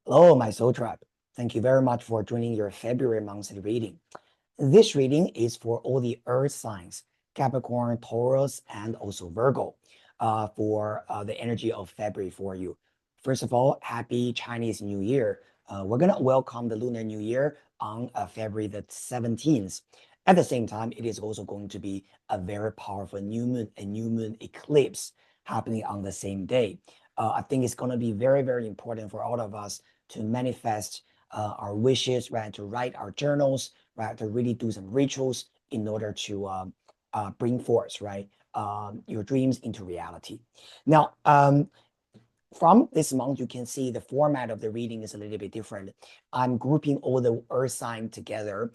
Hello, my soul tribe. Thank you very much for joining your February monthly reading. This reading is for all the earth signs, Capricorn, Taurus, and also Virgo, for the energy of February for you. First of all, happy Chinese New Year. We're going to welcome the Lunar New Year on February the 17th. At the same time, it is also going to be a very powerful new moon eclipse happening on the same day. I think it's going to be very, very important for all of us to manifest our wishes, right? To write our journals, right? To really do some rituals in order to bring forth, right? Your dreams into reality. Now, from this month, you can see the format of the reading is a little bit different. I'm grouping all the earth signs together,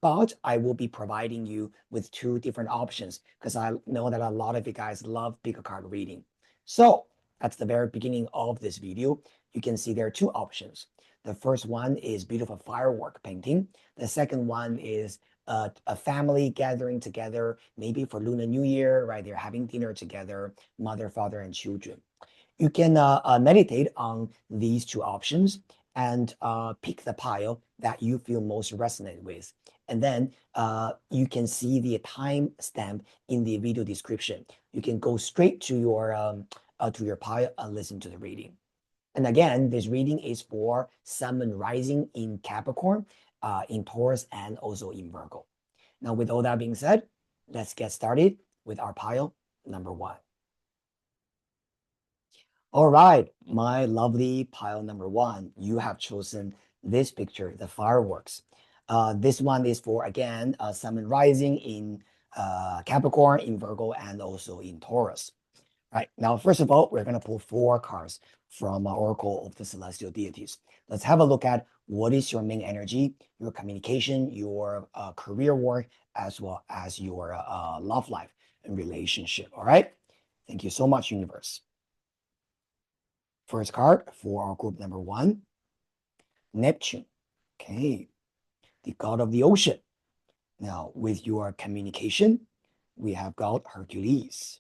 but I will be providing you with two different options because I know that a lot of you guys love bigger card reading. So at the very beginning of this video, you can see there are two options. The first one is beautiful firework painting. The second one is a family gathering together, maybe for Lunar New Year, right? They're having dinner together, mother, father, and children. You can meditate on these two options and pick the pile that you feel most resonate with. And then you can see the time stamp in the video description. You can go straight to your pile and listen to the reading. And again, this reading is for Sun Moon rising in Capricorn, in Taurus, and also in Virgo. Now, with all that being said, let's get started with our pile number one. All right, my lovely pile number one, you have chosen this picture, the fireworks. This one is for, again, Sun Moon rising in Capricorn, in Virgo, and also in Taurus. Right, now, first of all, we're going to pull 4 cards from Oracle of the Celestial Deities. Let's have a look at what is your main energy, your communication, your career work, as well as your love life and relationship. All right, thank you so much, universe. First card for our group number one, Neptune. Okay, the god of the ocean. Now, with your communication, we have got Hercules.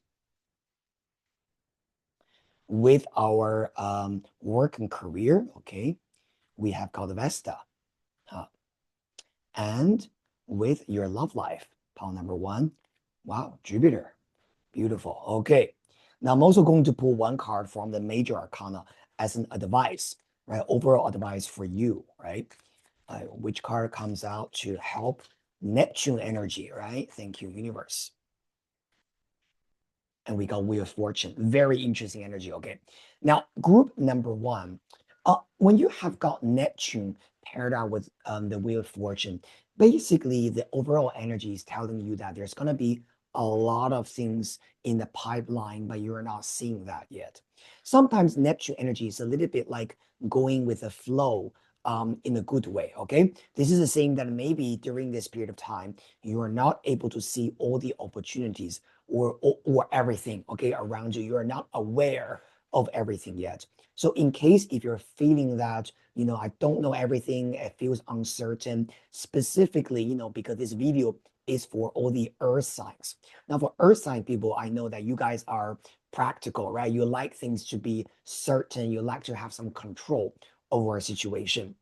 With our work and career, okay, we have got Vesta. And with your love life, pile number one, wow, Jupiter. Beautiful. Okay. Now I'm also going to pull one card from the major arcana as an advice, right? Overall advice for you, right? Which card comes out to help Neptune energy, right? Thank you, universe. And we got Wheel of Fortune. Very interesting energy. Okay. Now, group number one, when you have got Neptune paired out with the Wheel of Fortune, basically the overall energy is telling you that there's going to be a lot of things in the pipeline, but you're not seeing that yet. Sometimes Neptune energy is a little bit like going with the flow in a good way, okay? This is a saying that maybe during this period of time, you are not able to see all the opportunities or everything, okay, around you. You are not aware of everything yet. So in case if you're feeling that, I don't know everything, it feels uncertain, specifically, because this video is for all the earth signs. Now for earth sign people, I know that you guys are practical, right? You like things to be certain. You like to have some control over a situation.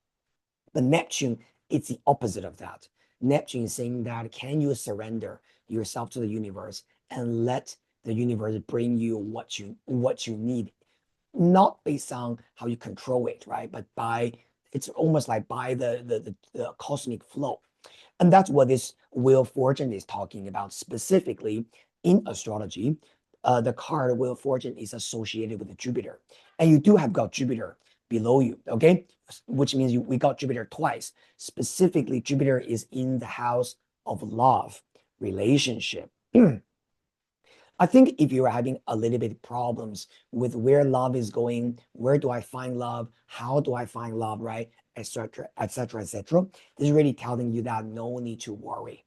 But Neptune, it's the opposite of that. Neptune is saying that can you surrender yourself to the universe and let the universe bring you what you need, not based on how you control it, right? But it's almost like by the cosmic flow. And that's what this Wheel of Fortune is talking about specifically in astrology. The card Wheel of Fortune is associated with Jupiter. And you do have got Jupiter below you, okay? Which means we got Jupiter twice. Specifically, Jupiter is in the house of love, relationship. I think if you're having a little bit problems with where love is going, where do I find love, how do I find love, right, etc., etc., etc., this is really telling you that no need to worry.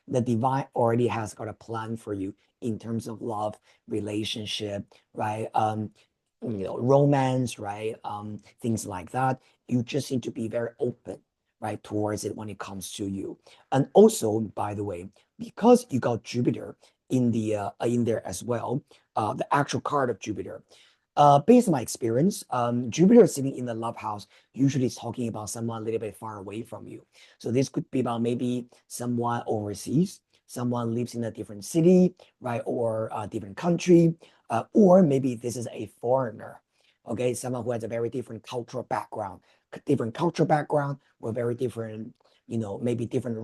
The divine already has got a plan for you in terms of love, relationship, right? Romance, right? Things like that. You just need to be very open, right, towards it when it comes to you. And also, by the way, because you got Jupiter in there as well. The actual card of Jupiter. Based on my experience, Jupiter sitting in the love house usually is talking about someone a little bit far away from you. So this could be about maybe someone overseas, someone lives in a different city, right, or a different country, or maybe this is a foreigner, okay, someone who has a very different cultural background, or very different, maybe different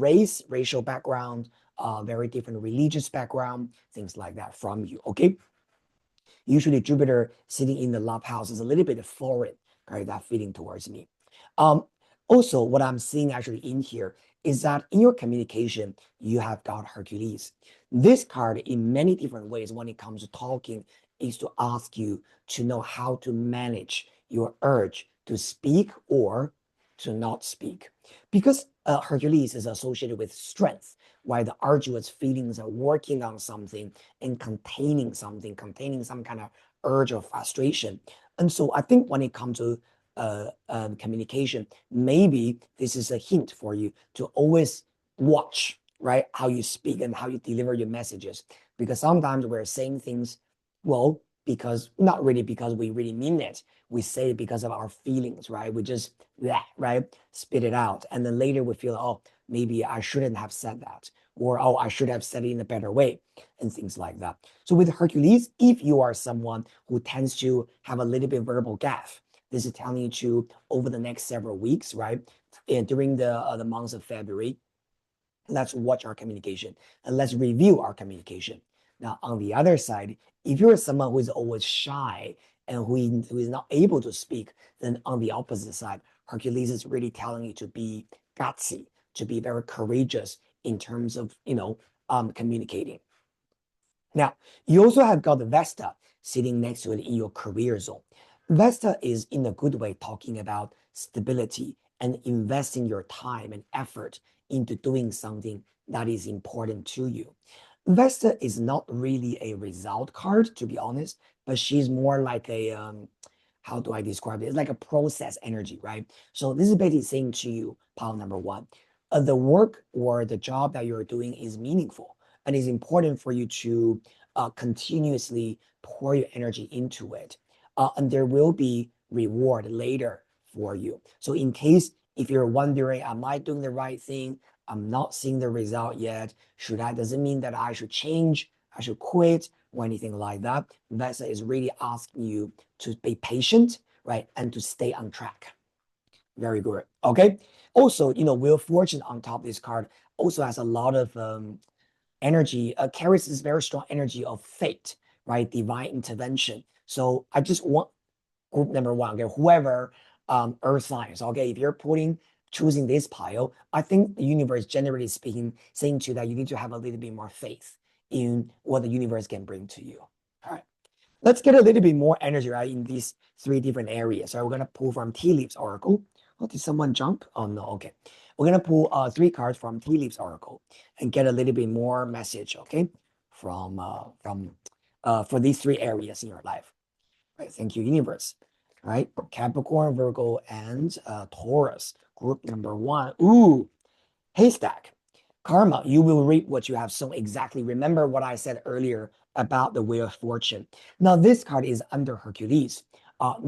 racial background, very different religious background, things like that from you, okay? Usually Jupiter sitting in the love house is a little bit foreign, right? That feeling towards me. Um, Also, what I'm seeing actually in here is that in your communication, you have got Hercules. This card, in many different ways, when it comes to talking, is to ask you to know how to manage your urge to speak or to not speak. Because Hercules is associated with strength, while the arduous feelings are working on something and containing something, containing some kind of urge or frustration. And so I think when it comes to communication, maybe this is a hint for you to always watch, right, how you speak and how you deliver your messages. Because sometimes we're saying things, well, because not really because we really mean it. We say it because of our feelings, right? We just, yeah, right, spit it out. And then later we feel, oh, maybe I shouldn't have said that. Or, oh, I should have said it in a better way, and things like that. So with Hercules, if you are someone who tends to have a little bit verbal gaffe, this is telling you to, over the next several weeks, right? And during the months of February, let's watch our communication and let's review our communication. Now, on the other side, if you're someone who is always shy and who is not able to speak, then on the opposite side, Hercules is really telling you to be gutsy, to be very courageous in terms of, communicating. Now, you also have got the Vesta sitting next to it in your career zone. Vesta is, in a good way, talking about stability and investing your time and effort into doing something that is important to you. Vesta is not really a result card, to be honest, but she's more like a, how do I describe it? It's like a process energy, right? So this is basically saying to you, pile number one, the work or the job that you're doing is meaningful and it's important for you to continuously pour your energy into it. And there will be reward later for you. So in case if you're wondering, am I doing the right thing? I'm not seeing the result yet. Doesn't mean that I should change, I should quit or anything like that. Vesta is really asking you to be patient, right? And to stay on track. Very good. Okay. Also, Wheel of Fortune on top of this card also has a lot of energy, carries this very strong energy of fate, right? Divine intervention. So I just want group number one, okay, whoever earth signs, okay, if you're choosing this pile, I think the universe, generally speaking, saying to you that you need to have a little bit more faith in what the universe can bring to you. All right. Let's get a little bit more energy, right, in these three different areas. So we're gonna pull from Tea Leaves Oracle. Oh, did someone jump? Oh no, okay. We're gonna pull three cards from Tea Leaves Oracle and get a little bit more message, okay, for these three areas in your life. Right, thank you, universe. All right, Capricorn, Virgo, and Taurus. Group number one. Ooh, haystack. Karma, you will reap what you have sown. Exactly. Remember what I said earlier about the Wheel of Fortune. Now, this card is under Hercules, for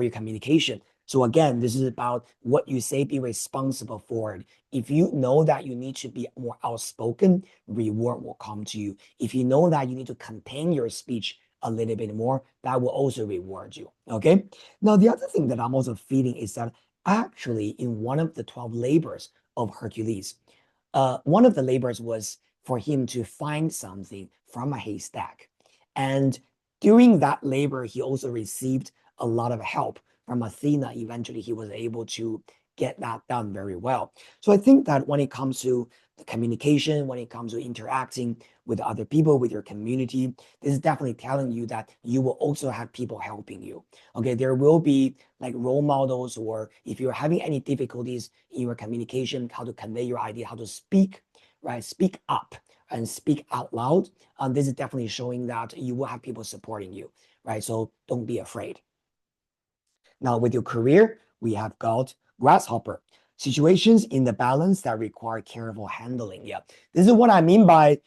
your communication. So again, this is about what you say, be responsible for it. If you know that you need to be more outspoken, reward will come to you. If you know that you need to contain your speech a little bit more, that will also reward you. Okay. Now, the other thing that I'm also feeling is that actually in one of the 12 labors of Hercules, one of the labors was for him to find something from a haystack. And during that labor, he also received a lot of help from Athena. Eventually, he was able to get that done very well. So I think that when it comes to the communication, when it comes to interacting with other people, with your community, this is definitely telling you that you will also have people helping you. Okay, there will be like role models, or if you're having any difficulties in your communication, how to convey your idea, how to speak, right? Speak up and speak out loud. This is definitely showing that you will have people supporting you, right? So don't be afraid. Now with your career, we have got Grasshopper. Situations in the balance that require careful handling. Yeah, this is what I mean by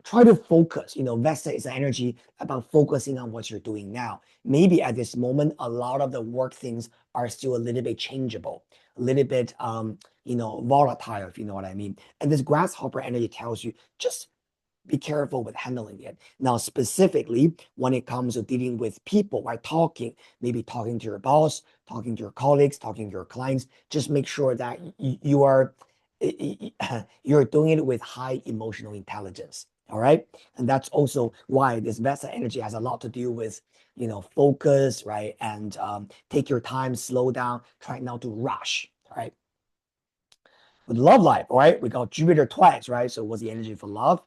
try to focus. Vesta is energy about focusing on what you're doing now. Maybe at this moment, a lot of the work things are still a little bit changeable, a little bit volatile, if you know what I mean. And this grasshopper energy tells you just be careful with handling it. Now, specifically, when it comes to dealing with people, right? Maybe talking to your boss, talking to your colleagues, talking to your clients, just make sure that you are you're doing it with high emotional intelligence. All right. And that's also why this Vesta energy has a lot to do with, focus, right? And take your time, slow down, try not to rush. All right. With love life, all right, we got Jupiter twice, right? So what's the energy for love?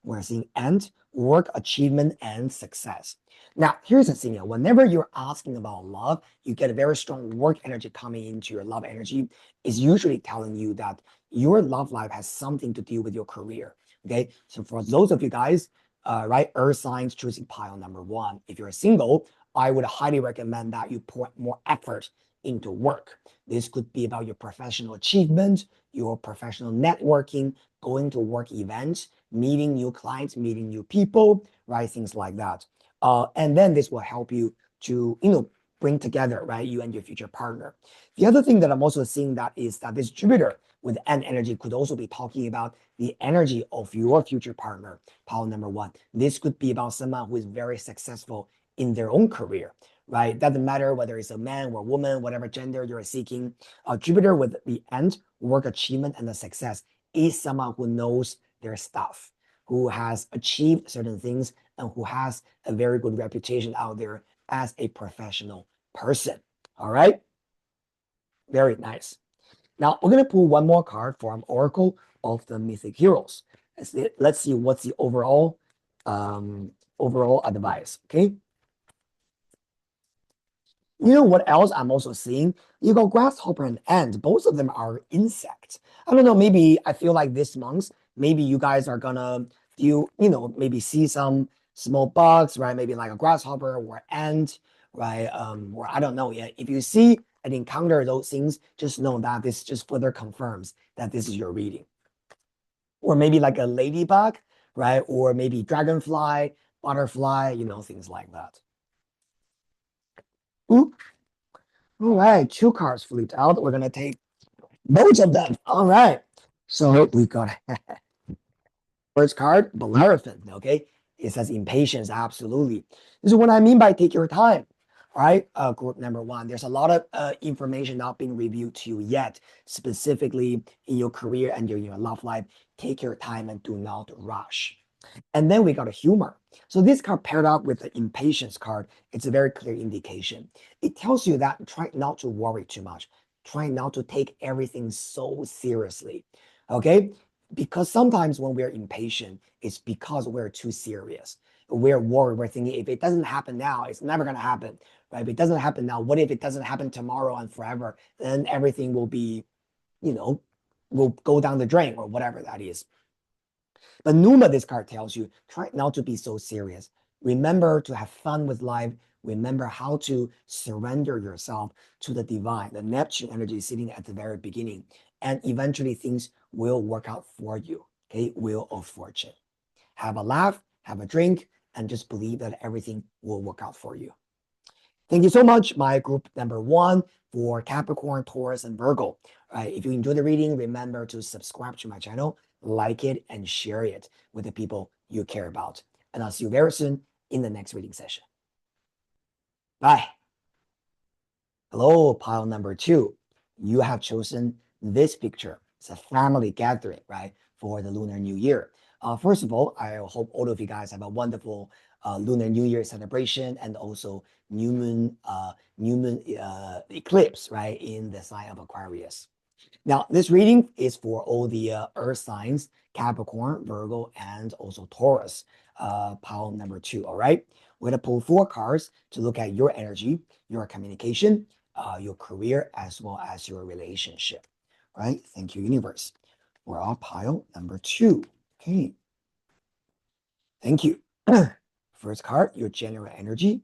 We're seeing and work, achievement, and success. Now, here's the thing. Whenever you're asking about love, you get a very strong work energy coming into your love energy. Is usually telling you that your love life has something to do with your career. Okay. So for those of you guys, right, earth signs choosing pile number one. If you're single, I would highly recommend that you put more effort into work. This could be about your professional achievement, your professional networking, going to work events, meeting new clients, meeting new people, right? Things like that. And then this will help you to, bring together, right? You and your future partner. The other thing that I'm also seeing that is that this Jupiter with N energy could also be talking about the energy of your future partner. Power number one. This could be about someone who is very successful in their own career, right? Doesn't matter whether it's a man or a woman, whatever gender you're seeking. Jupiter with the end, work achievement and the success is someone who knows their stuff, who has achieved certain things, and who has a very good reputation out there as a professional person. All right. Very nice. Now we're going to pull one more card from Oracle of the Mythic Heroes. Let's see what's the overall advice. Okay. You know what else I'm also seeing? You got grasshopper and ant. Both of them are insects. I don't know. Maybe I feel like this month, maybe you guys are gonna maybe see some small bugs, right? Maybe like a grasshopper or ant, right? Or I don't know yet. If you see and encounter those things, just know that this just further confirms that this is your reading. Or maybe like a ladybug, right? Or maybe dragonfly, butterfly, things like that. Ooh, all right, two cards flipped out. We're gonna take both of them. All right. So we got first card, Bellerophon. Okay. It says impatience. Absolutely. This is what I mean by take your time. All right. Group number one. There's a lot of information not being reviewed to you yet, specifically in your career and your love life. Take your time and do not rush. And then we got a humor. So this card paired up with the impatience card, it's a very clear indication. It tells you that try not to worry too much. Try not to take everything so seriously. Okay? Because sometimes when we're impatient, it's because we're too serious. We're worried. We're thinking if it doesn't happen now, it's never going to happen. Right? If it doesn't happen now, what if it doesn't happen tomorrow and forever? Then everything will be, will go down the drain or whatever that is. But Numa, this card tells you, try not to be so serious. Remember to have fun with life. Remember how to surrender yourself to the divine. The Neptune energy is sitting at the very beginning. And eventually things will work out for you. Okay, wheel of fortune. Have a laugh, have a drink, and just believe that everything will work out for you. Thank you so much, my group number one for Capricorn, Taurus, and Virgo. If you enjoyed the reading, remember to subscribe to my channel, like it, and share it with the people you care about. And I'll see you very soon in the next reading session. Bye. Hello, pile number two. You have chosen this picture. It's a family gathering, right, for the Lunar New Year. First of all, I hope all of you guys have a wonderful Lunar New Year celebration and also new moon eclipse, right, in the sign of Aquarius. Now, this reading is for all the earth signs, Capricorn, Virgo, and also Taurus, pile number two, all right? We're going to pull four cards to look at your energy, your communication, your career, as well as your relationship, right? Thank you, universe. We're on pile number two. Okay. Thank you. First card, your general energy.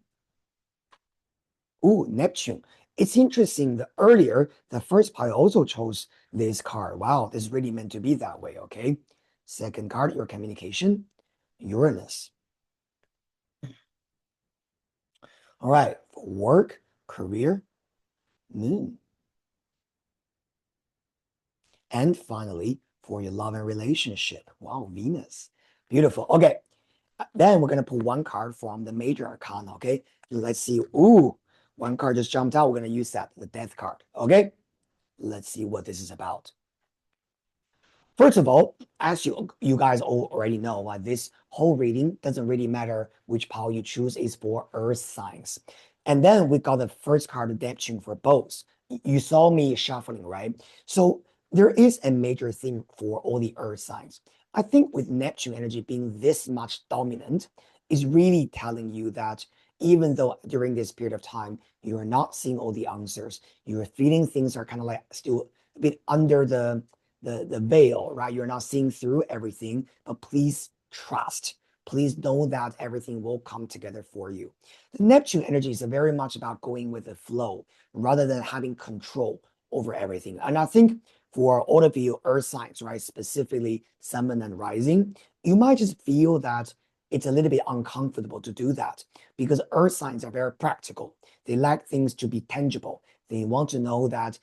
Ooh, Neptune. It's interesting that earlier, the first pile also chose this card. Wow, this is really meant to be that way, okay? Second card, your communication, Uranus. All right, for work, career, Moon. And finally, for your love and relationship, wow, Venus. Beautiful. Okay, then we're gonna put one card from the major arcana, okay? Let's see. Ooh, one card just jumped out. We're gonna use that, the death card, okay? Let's see what this is about. First of all, as you guys all already know, this whole reading doesn't really matter which pile you choose, is for earth signs. And then we got the first card, Neptune, for both. You saw me shuffling, right? So there is a major theme for all the earth signs. I think with Neptune energy being this much dominant, is really telling you that even though during this period of time, you're not seeing all the answers, you're feeling things are kind of like still a bit under the veil, right? You're not seeing through everything, but please trust. Please know that everything will come together for you. The Neptune energy is very much about going with the flow rather than having control over everything. And I think for all of you earth signs, right, specifically sun and rising, you might just feel that it's a little bit uncomfortable to do that because earth signs are very practical. They like things to be tangible. They want to know that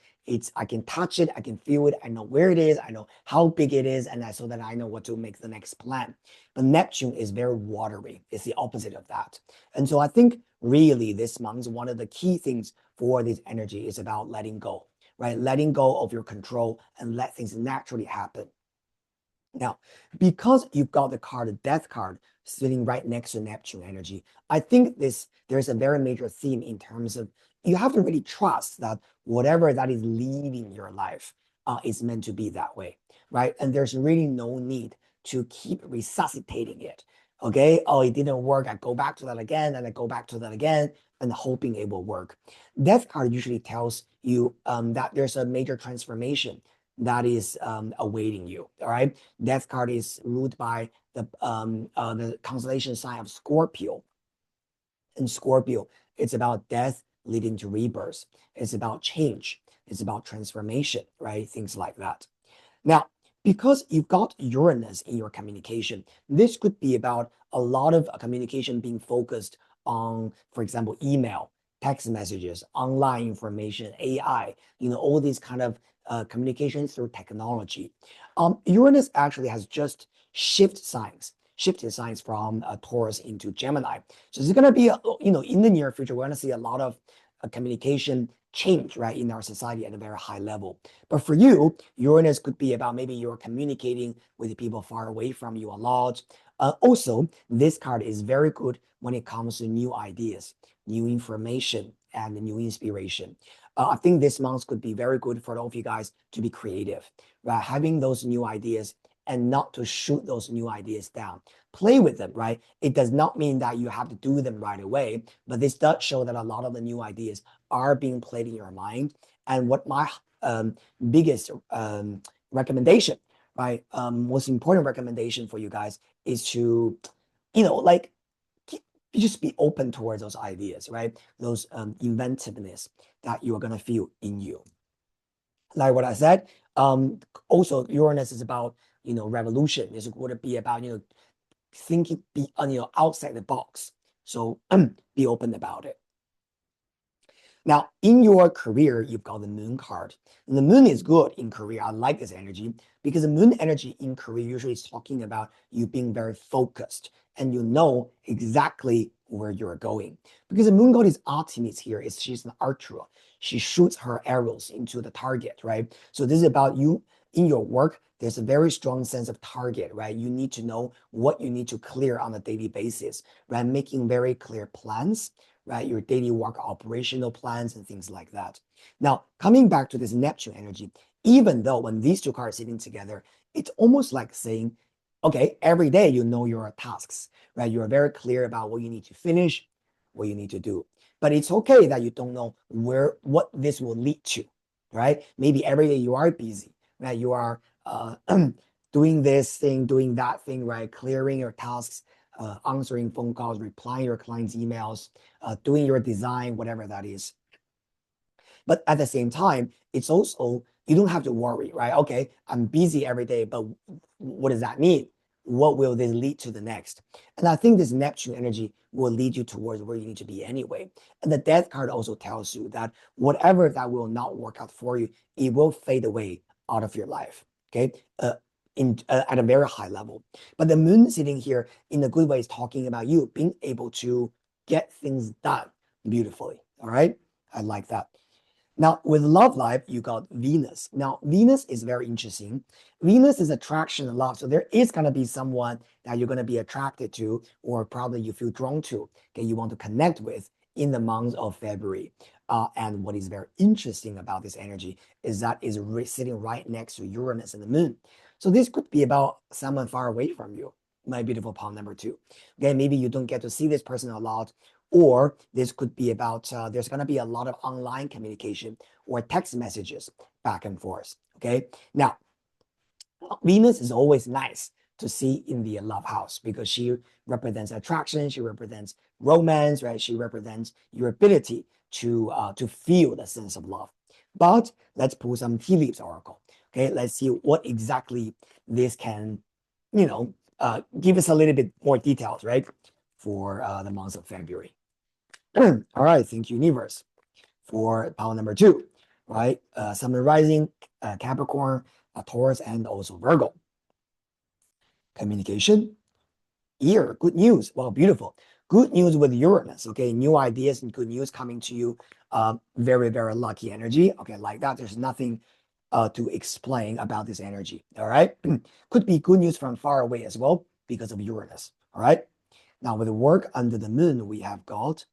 I can touch it, I can feel it, I know where it is, I know how big it is, and so that I know what to make the next plan. But Neptune is very watery. It's the opposite of that. And so I think really this month, one of the key things for this energy is about letting go, right? Letting go of your control and let things naturally happen. Now, because you've got the card, the death card, sitting right next to Neptune energy, I think there's a very major theme in terms of you have to really trust that whatever that is leading your life is meant to be that way, right? And there's really no need to keep resuscitating it. Okay, oh, it didn't work. I go back to that again, and I go back to that again, and hoping it will work. Death card usually tells you that there's a major transformation that is awaiting you. All right. Death card is ruled by the constellation sign of Scorpio. And Scorpio, it's about death leading to rebirth. It's about change. It's about transformation, right? Things like that. Now, because you've got Uranus in your communication, this could be about a lot of communication being focused on, for example, email, text messages, online information, AI, all these kind of communications through technology. Uranus actually has just shifted signs from Taurus into Gemini. So it's going to be, in the near future, we're going to see a lot of communication change, right, in our society at a very high level. But for you, Uranus could be about maybe you're communicating with people far away from you a lot. Also, this card is very good when it comes to new ideas, new information, and new inspiration. I think this month could be very good for all of you guys to be creative, right? Having those new ideas and not to shoot those new ideas down. Play with them, right? It does not mean that you have to do them right away, but this does show that a lot of the new ideas are being played in your mind. And what my biggest recommendation, right, most important recommendation for you guys is to, like just be open towards those ideas, right? Those inventiveness that you are gonna feel in you. Like what I said, also Uranus is about revolution. This would be about thinking outside the box. So be open about it. Now, in your career, you've got the moon card. And the moon is good in career. I like this energy because the moon energy in career usually is talking about you being very focused and you know exactly where you're going. Because the moon god is Artemis here. She's an archer. She shoots her arrows into the target, right? So this is about you in your work. There's a very strong sense of target, right? You need to know what you need to clear on a daily basis, right? Making very clear plans, right? Your daily work operational plans and things like that. Now, coming back to this Neptune energy, even though when these two cards sitting together, it's almost like saying, okay, every day you know your tasks, right? You're very clear about what you need to finish, what you need to do. But it's okay that you don't know what this will lead to, right? Maybe every day you are busy, right? You are doing this thing, doing that thing, right? Clearing your tasks, answering phone calls, replying your clients' emails, doing your design, whatever that is. But at the same time, it's also, you don't have to worry, right? Okay, I'm busy every day, but what does that mean? What will this lead to the next? And I think this Neptune energy will lead you towards where you need to be anyway. And the death card also tells you that whatever that will not work out for you, it will fade away out of your life. Okay. At a very high level. But the moon sitting here in a good way is talking about you being able to get things done beautifully. All right. I like that. Now, with love life, you got Venus. Now, Venus is very interesting. Venus is attraction and love. So there is going to be someone that you're going to be attracted to, or probably you feel drawn to, okay, you want to connect with in the month of February. And what is very interesting about this energy is that is sitting right next to Uranus and the moon. So this could be about someone far away from you, my beautiful palm number two. Okay, maybe you don't get to see this person a lot, or this could be about there's going to be a lot of online communication or text messages back and forth. Okay, now Venus is always nice to see in the love house because she represents attraction, she represents romance, right? She represents your ability to feel the sense of love. But let's pull some tea leaves oracle. Okay, let's see what exactly this can, give us a little bit more details, right? For the month of February. All right, thank you, universe, for power number two, right? Sun and rising, Capricorn, Taurus, and also Virgo. Communication, ear, good news. Wow, beautiful. Good news with Uranus, okay? New ideas and good news coming to you. Very, very lucky energy. Okay, like that. There's nothing to explain about this energy, all right? Could be good news from far away as well because of Uranus, all right? Now, with the work under the moon, we have got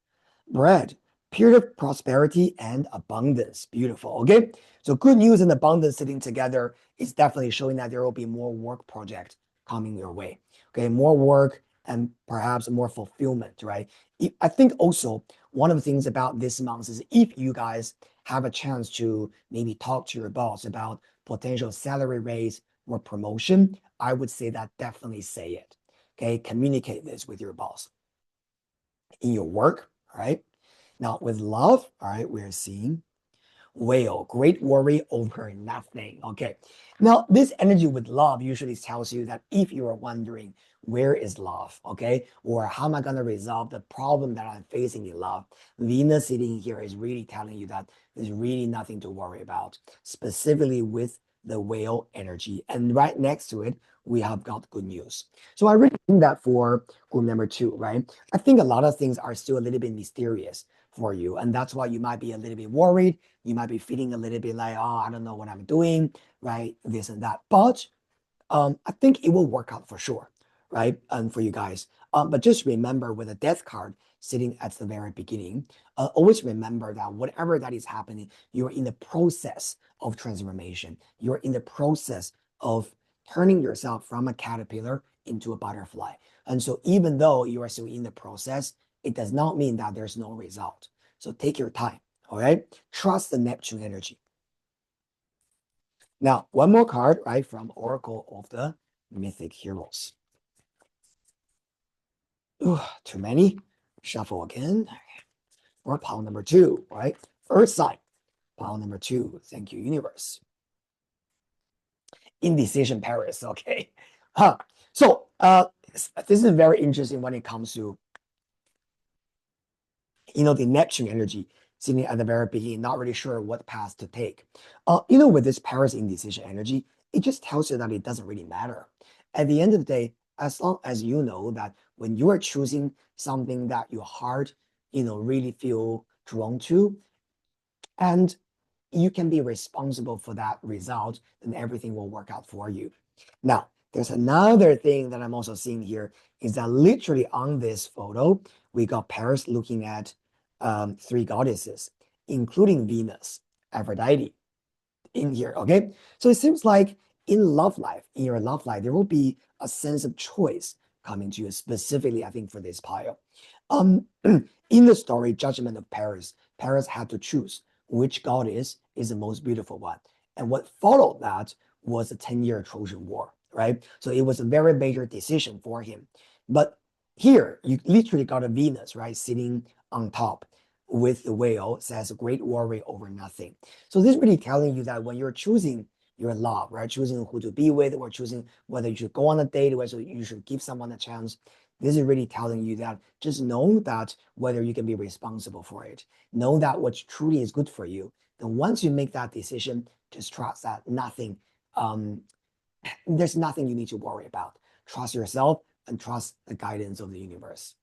bread, period of prosperity and abundance. Beautiful. Okay. So good news and abundance sitting together is definitely showing that there will be more work project coming your way. Okay. More work and perhaps more fulfillment, right? I think also one of the things about this month is if you guys have a chance to maybe talk to your boss about potential salary raise or promotion, I would say that definitely say it. Okay. Communicate this with your boss in your work. All right. Now with love, all right, we're seeing whale, great worry over nothing. Okay. Now this energy with love usually tells you that if you are wondering where is love, okay, or how am I going to resolve the problem that I'm facing in love, Venus sitting here is really telling you that there's really nothing to worry about, specifically with the whale energy. And right next to it, we have got good news. So I really think that for group number two, right? I think a lot of things are still a little bit mysterious for you. And that's why you might be a little bit worried. You might be feeling a little bit like, oh, I don't know what I'm doing, right? This and that. But I think it will work out for sure, right? And for you guys. But just remember with a death card sitting at the very beginning, always remember that whatever that is happening, you're in the process of transformation. You're in the process of turning yourself from a caterpillar into a butterfly. And so even though you are still in the process, it does not mean that there's no result. So take your time, all right? Trust the Neptune energy. Now, one more card, right, from Oracle of the Mythic Heroes. Ooh, too many. Shuffle again. Or pile number two, right? Earth sign. Pile number two. Thank you, universe. Indecision Paris, okay. So this is very interesting when it comes to the Neptune energy sitting at the very beginning, not really sure what path to take. With this Paris indecision energy, it just tells you that it doesn't really matter. At the end of the day, as long as you know that when you are choosing something that your heart, really feel drawn to, and you can be responsible for that result, then everything will work out for you. Now, there's another thing that I'm also seeing here is that literally on this photo, we got Paris looking at three goddesses, including Venus, Aphrodite in here, okay? So it seems like in your love life, there will be a sense of choice coming to you, specifically, I think, for this pile. In the story, Judgment of Paris, Paris had to choose which goddess is the most beautiful one. And what followed that was the 10-year Trojan War, right? So it was a very major decision for him. But here, you literally got a Venus, right, sitting on top. with the whale says great worry over nothing. So this is really telling you that when you're choosing your love, right? Choosing who to be with or choosing whether you should go on a date, whether you should give someone a chance. This is really telling you that just know that whether you can be responsible for it. Know that what truly is good for you. Then once you make that decision, just trust that there's nothing you need to worry about. Trust yourself and trust the guidance of the universe.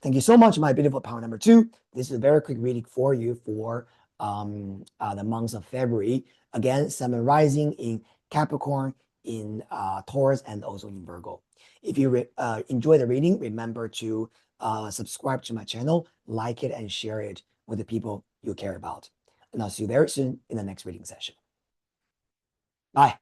Thank you so much, my beautiful power number 2. This is a very quick reading for you for the months of February. Again, Sun rising in Capricorn, in Taurus, and also in Virgo. If you enjoy the reading, remember to subscribe to my channel, like it, and share it with the people you care about. And I'll see you very soon in the next reading session. Bye.